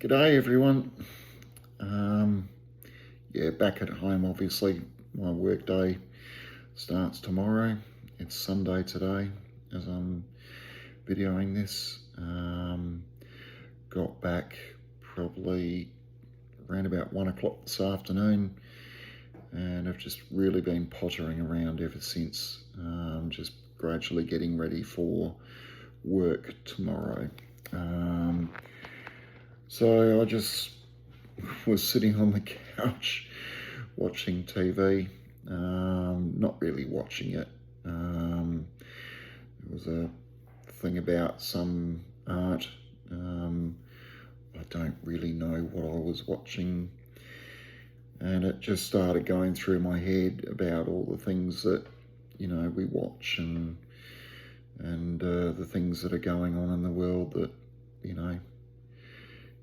G'day everyone. Yeah, back at home obviously. My work day starts tomorrow. It's Sunday today as I'm videoing this. Got back probably around about 1 o'clock this afternoon, and I've just really been pottering around ever since, just gradually getting ready for work tomorrow. So I just was sitting on the couch watching TV, not really watching it. There was a thing about some art. I don't really know what I was watching, and it just started going through my head about all the things that we watch and the things that are going on in the world that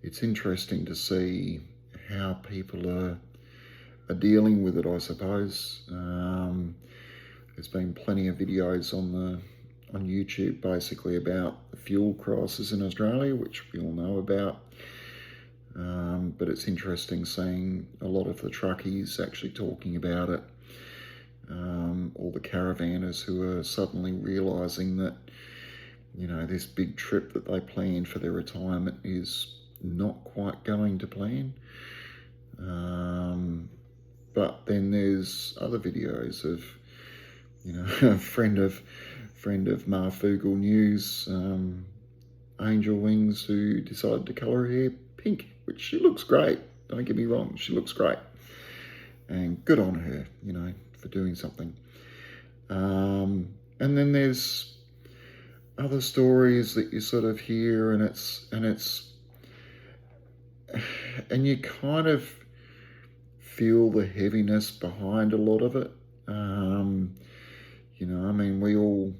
it's interesting to see how people are dealing with it, I suppose. There's been plenty of videos on YouTube basically about the fuel crisis in Australia, which we all know about. But it's interesting seeing a lot of the truckies actually talking about it. All the caravanners who are suddenly realising that, this big trip that they planned for their retirement is not quite going to plan. But then there's other videos of, a friend of Marfoogle News, Angel Wings, who decided to colour her hair pink, which she looks great. Don't get me wrong, she looks great. And good on her, for doing something. And then there's other stories that you sort of hear, and you kind of feel the heaviness behind a lot of it. We all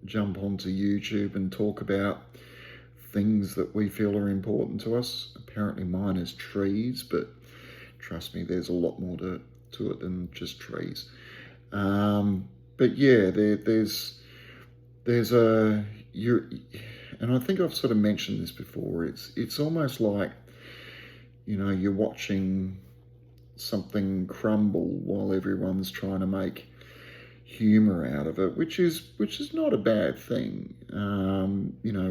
jump onto YouTube and talk about things that we feel are important to us. Apparently mine is trees, but trust me, there's a lot more to it than just trees. But yeah, there's and I think I've sort of mentioned this before. It's almost like, you're watching something crumble while everyone's trying to make humor out of it, which is not a bad thing.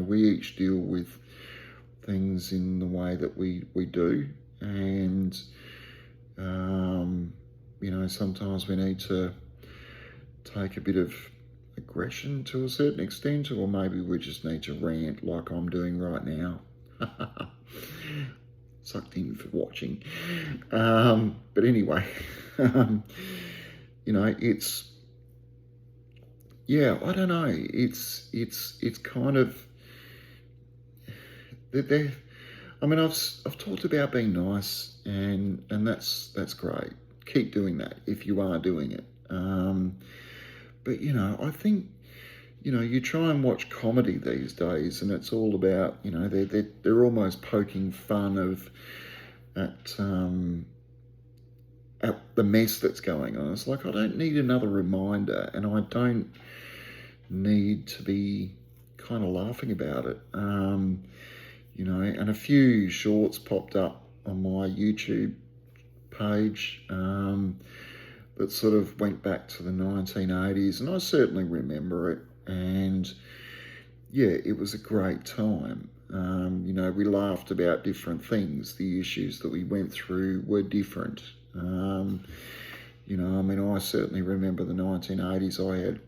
We each deal with things in the way that we do, and sometimes we need to take a bit of aggression to a certain extent, or maybe we just need to rant like I'm doing right now. Sucked in for watching. But anyway, it's, yeah, I don't know. It's kind of, I've talked about being nice, and that's great. Keep doing that if you are doing it. But I think, you try and watch comedy these days, and it's all about, they're almost poking fun at the mess that's going on. It's like, I don't need another reminder, and I don't need to be kind of laughing about it. And a few shorts popped up on my YouTube page that sort of went back to the 1980s, and I certainly remember it. And yeah, it was a great time. We laughed about different things. The issues that we went through were different. I certainly remember the 1980s. I had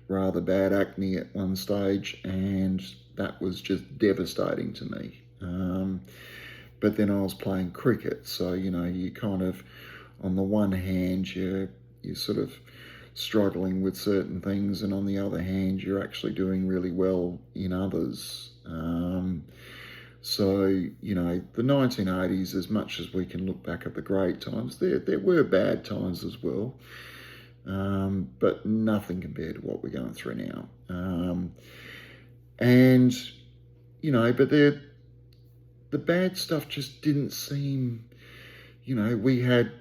rather bad acne at one stage, and that was just devastating to me. But then I was playing cricket, so you kind of, on the one hand, you're sort of struggling with certain things, and on the other hand, you're actually doing really well in others. So the 1980s, as much as we can look back at the great times, there were bad times as well, but nothing compared to what we're going through now. But the bad stuff just didn't seem, we had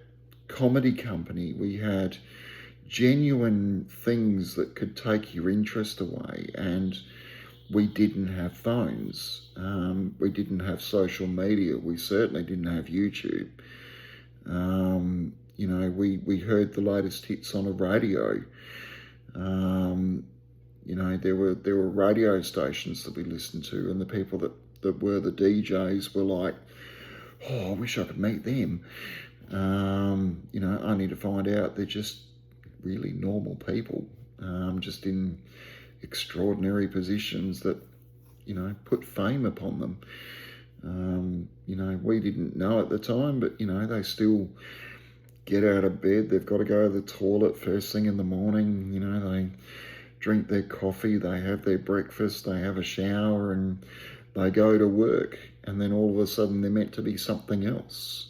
Comedy Company, we had genuine things that could take your interest away, and we didn't have phones. We didn't have social media. We certainly didn't have YouTube. We heard the latest hits on a radio. There were radio stations that we listened to, and the people that were the DJs were like, oh, I wish I could meet them. Only to find out they're just really normal people, just in extraordinary positions that, put fame upon them. We didn't know at the time, but, they still get out of bed. They've got to go to the toilet first thing in the morning. They drink their coffee, they have their breakfast, they have a shower, and they go to work. And then all of a sudden they're meant to be something else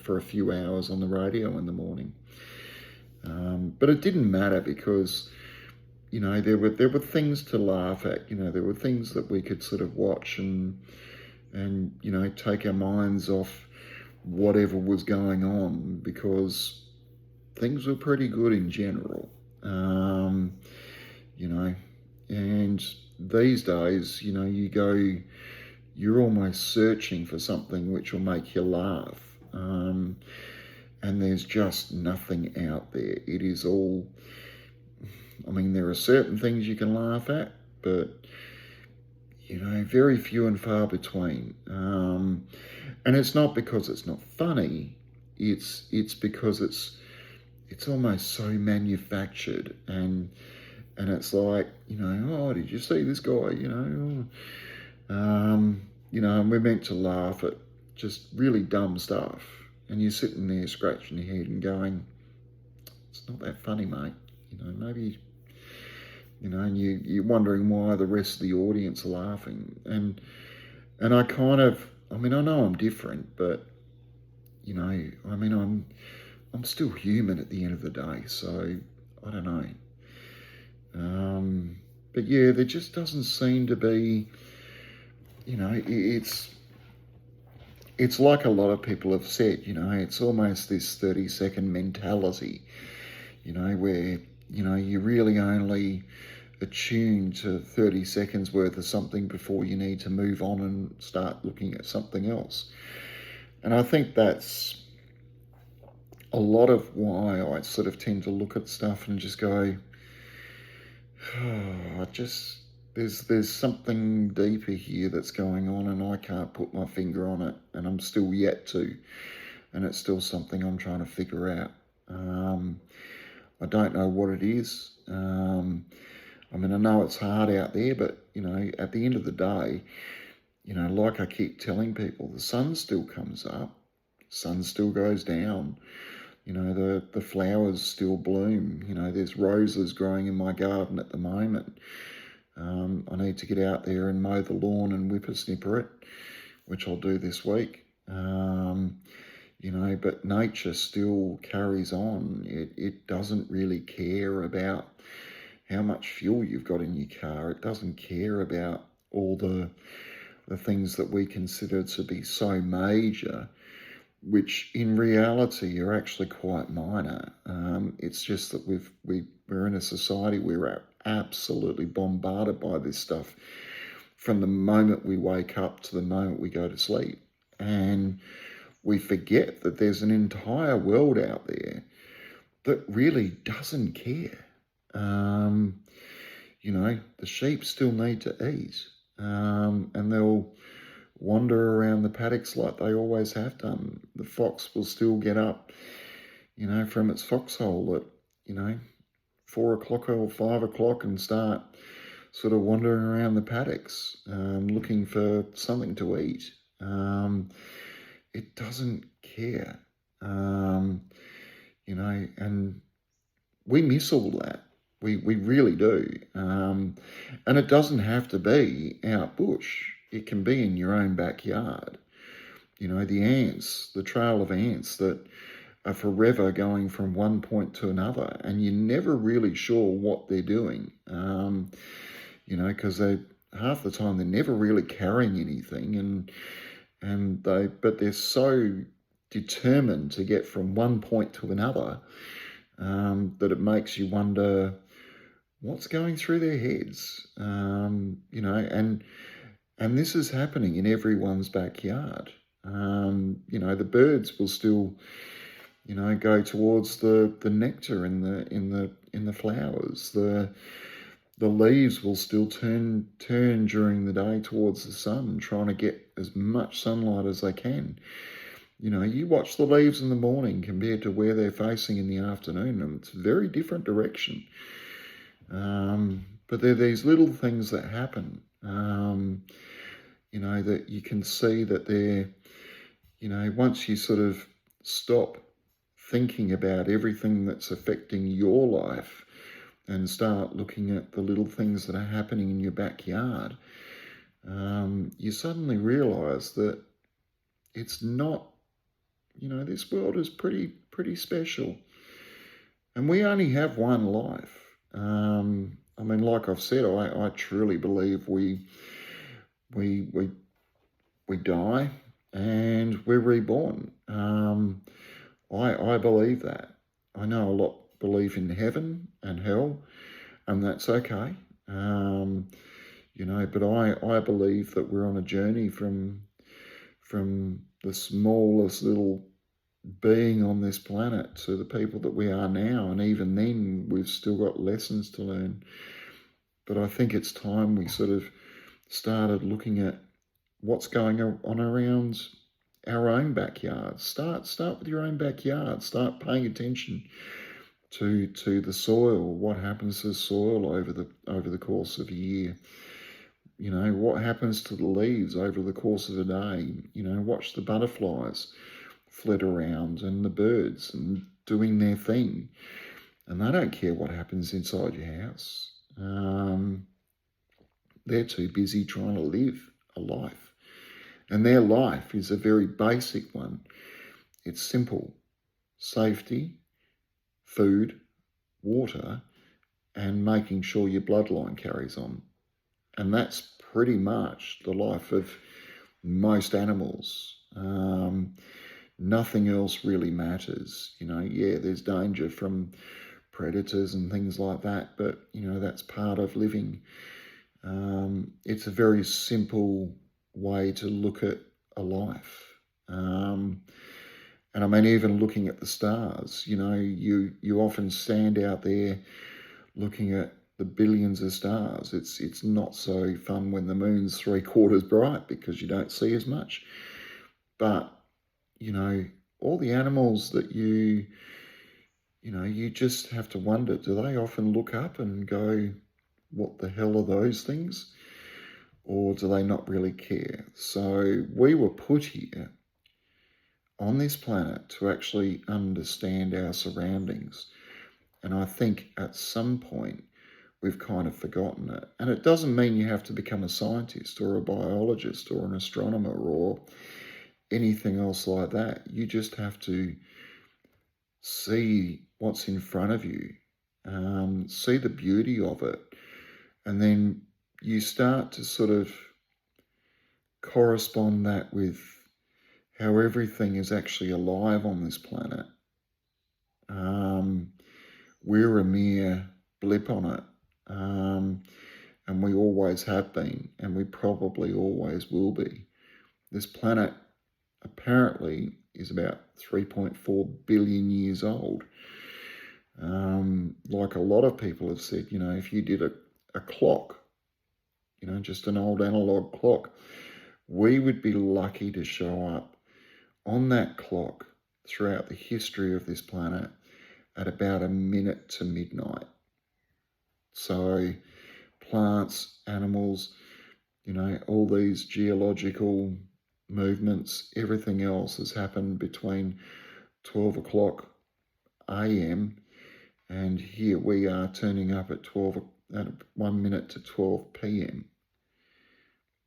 for a few hours on the radio in the morning. But it didn't matter because, there were things to laugh at. There were things that we could sort of watch and take our minds off whatever was going on, because things were pretty good in general. And these days, you're almost searching for something which will make you laugh. And there's just nothing out there. It is all, there are certain things you can laugh at, but, very few and far between. And it's not because it's not funny. It's because it's almost so manufactured, and it's like, oh, did you see this guy? And we're meant to laugh at just really dumb stuff, and you're sitting there scratching your head and going, it's not that funny, mate. Maybe, and you're wondering why the rest of the audience are laughing. And I kind of, I know I'm different, but, I'm still human at the end of the day, so I don't know. But yeah, there just doesn't seem to be, it's like a lot of people have said, it's almost this 30-second mentality, where, you really only attune to 30 seconds worth of something before you need to move on and start looking at something else. And I think that's a lot of why I sort of tend to look at stuff and just go, there's something deeper here that's going on, and I can't put my finger on it, and I'm still yet to, and it's still something I'm trying to figure out. I don't know what it is. I know it's hard out there, but, at the end of the day, like I keep telling people, the sun still comes up, sun still goes down. The flowers still bloom. There's roses growing in my garden at the moment. I need to get out there and mow the lawn and whippersnipper it, which I'll do this week. But nature still carries on. It doesn't really care about how much fuel you've got in your car. It doesn't care about all the things that we consider to be so major, which in reality are actually quite minor. It's just that we're in a society where we're absolutely bombarded by this stuff from the moment we wake up to the moment we go to sleep. And we forget that there's an entire world out there that really doesn't care. The sheep still need to eat, and they'll wander around the paddocks like they always have done. The fox will still get up, from its foxhole at, 4 o'clock or 5 o'clock and start sort of wandering around the paddocks, looking for something to eat. It doesn't care, and we miss all that. We really do. And it doesn't have to be out bush. It can be in your own backyard. The ants, the trail of ants that are forever going from one point to another, and you're never really sure what they're doing. Because half the time they're never really carrying anything, but they're so determined to get from one point to another that it makes you wonder what's going through their heads? And this is happening in everyone's backyard. The birds will still, go towards the nectar in the flowers. The leaves will still turn during the day towards the sun, trying to get as much sunlight as they can. You watch the leaves in the morning compared to where they're facing in the afternoon, and it's a very different direction. But there are these little things that happen, that you can see that they're, once you sort of stop thinking about everything that's affecting your life and start looking at the little things that are happening in your backyard, you suddenly realise that it's not, this world is pretty special. And we only have one life. Like I've said, I truly believe we die and we're reborn. I believe that. I know a lot believe in heaven and hell, and that's okay. But I believe that we're on a journey from the smallest little being on this planet to the people that we are now, and even then we've still got lessons to learn. But I think it's time we sort of started looking at what's going on around our own backyard. Start with your own backyard. Start paying attention to the soil. What happens to the soil over the course of a year? What happens to the leaves over the course of a day? Watch the butterflies flit around and the birds and doing their thing. And they don't care what happens inside your house. They're too busy trying to live a life. And their life is a very basic one. It's simple. Safety, food, water, and making sure your bloodline carries on. And that's pretty much the life of most animals. Nothing else really matters. There's danger from predators and things like that, but, that's part of living. It's a very simple way to look at a life. And even looking at the stars, you often stand out there looking at the billions of stars. It's not so fun when the moon's 3/4 bright because you don't see as much. But, all the animals that you just have to wonder, do they often look up and go, what the hell are those things? Or do they not really care? So we were put here on this planet to actually understand our surroundings. And I think at some point we've kind of forgotten it. And it doesn't mean you have to become a scientist or a biologist or an astronomer or anything else like that. You just have to see what's in front of you, see the beauty of it, and then you start to sort of correspond that with how everything is actually alive on this planet. We're a mere blip on it, and we always have been, and we probably always will be. This planet apparently is about 3.4 billion years old. Like a lot of people have said, if you did a clock, just an old analog clock, we would be lucky to show up on that clock throughout the history of this planet at about a minute to midnight. So plants, animals, all these geological movements, everything else has happened between 12 o'clock a.m. and here we are turning up at 1 minute to 12 p.m.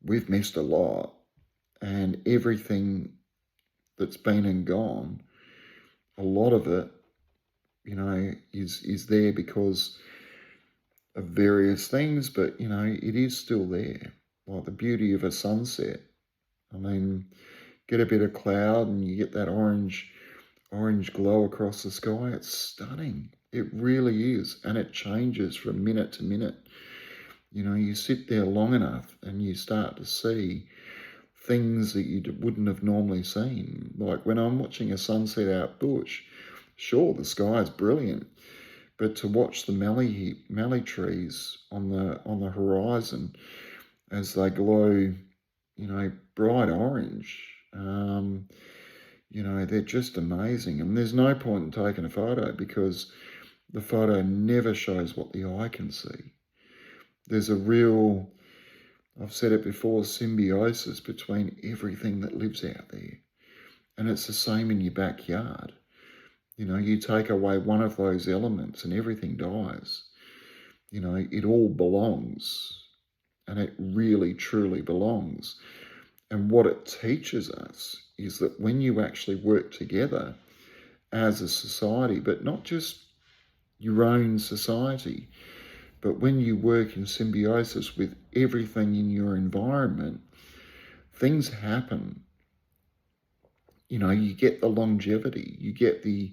We've missed a lot, and everything that's been and gone, a lot of it, is there because of various things, but, it is still there. Like the beauty of a sunset. Get a bit of cloud and you get that orange glow across the sky. It's stunning. It really is. And it changes from minute to minute. You know, you sit there long enough and you start to see things that you wouldn't have normally seen. Like when I'm watching a sunset out bush, sure, the sky is brilliant, but to watch the mallee trees on the horizon as they glow, you know, bright orange, you know, they're just amazing. And there's no point in taking a photo because the photo never shows what the eye can see. There's a real, I've said it before, symbiosis between everything that lives out there. And it's the same in your backyard. You know, you take away one of those elements and everything dies. You know, it all belongs, and it really, truly belongs. And what it teaches us is that when you actually work together as a society, but not just your own society, but when you work in symbiosis with everything in your environment, things happen. You know, you get the longevity, you get the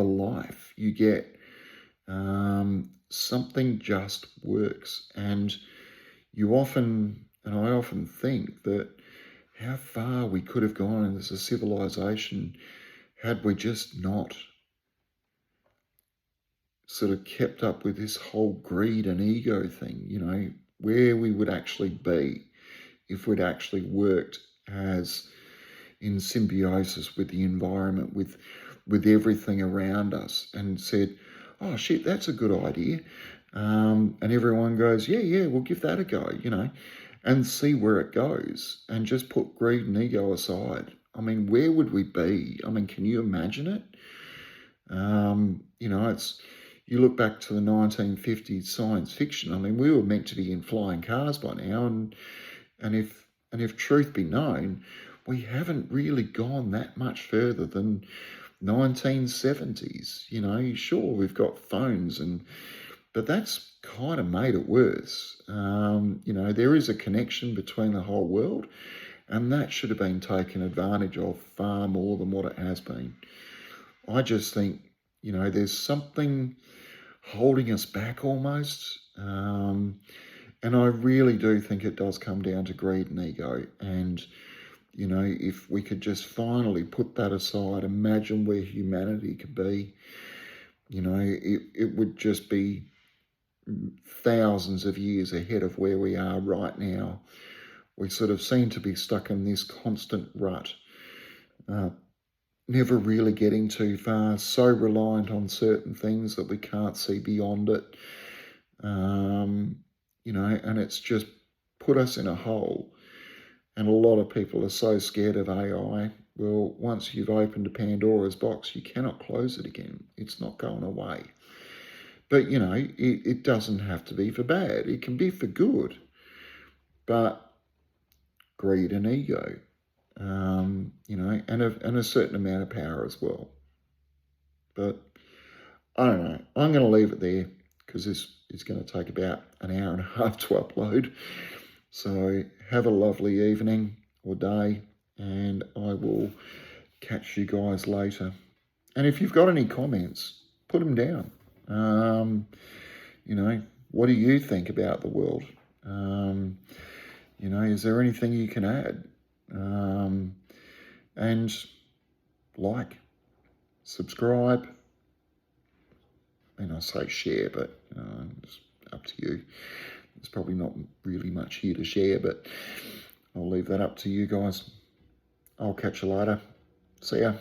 life, you get something just works. And you often, and I often think that how far we could have gone as a civilization had we just not sort of kept up with this whole greed and ego thing, you know, where we would actually be if we'd actually worked as in symbiosis with the environment, with everything around us, and said, oh shit, that's a good idea. And everyone goes, yeah, we'll give that a go, you know, and see where it goes, and just put greed and ego aside. I mean, where would we be? I mean, can you imagine it? You know, you look back to the 1950s science fiction. I mean, we were meant to be in flying cars by now, and if truth be known, we haven't really gone that much further than 1970s. You know, sure, we've got phones, but that's kind of made it worse. You know, there is a connection between the whole world, and that should have been taken advantage of far more than what it has been. I just think, you know, there's something holding us back almost. And I really do think it does come down to greed and ego. And, you know, if we could just finally put that aside, imagine where humanity could be. You know, it would just be thousands of years ahead of where we are right now. We sort of seem to be stuck in this constant rut, never really getting too far, so reliant on certain things that we can't see beyond it. You know, and it's just put us in a hole. And a lot of people are so scared of AI. Well, once you've opened a Pandora's box, you cannot close it again. It's not going away. But, you know, it doesn't have to be for bad. It can be for good. But greed and ego, you know, and a certain amount of power as well. But I don't know. I'm going to leave it there because this is going to take about an hour and a half to upload. So have a lovely evening or day, and I will catch you guys later. And if you've got any comments, put them down. You know, what do you think about the world? You know, is there anything you can add? And like, subscribe. I mean, I say share, but it's up to you. There's probably not really much here to share, but I'll leave that up to you guys. I'll catch you later. See ya.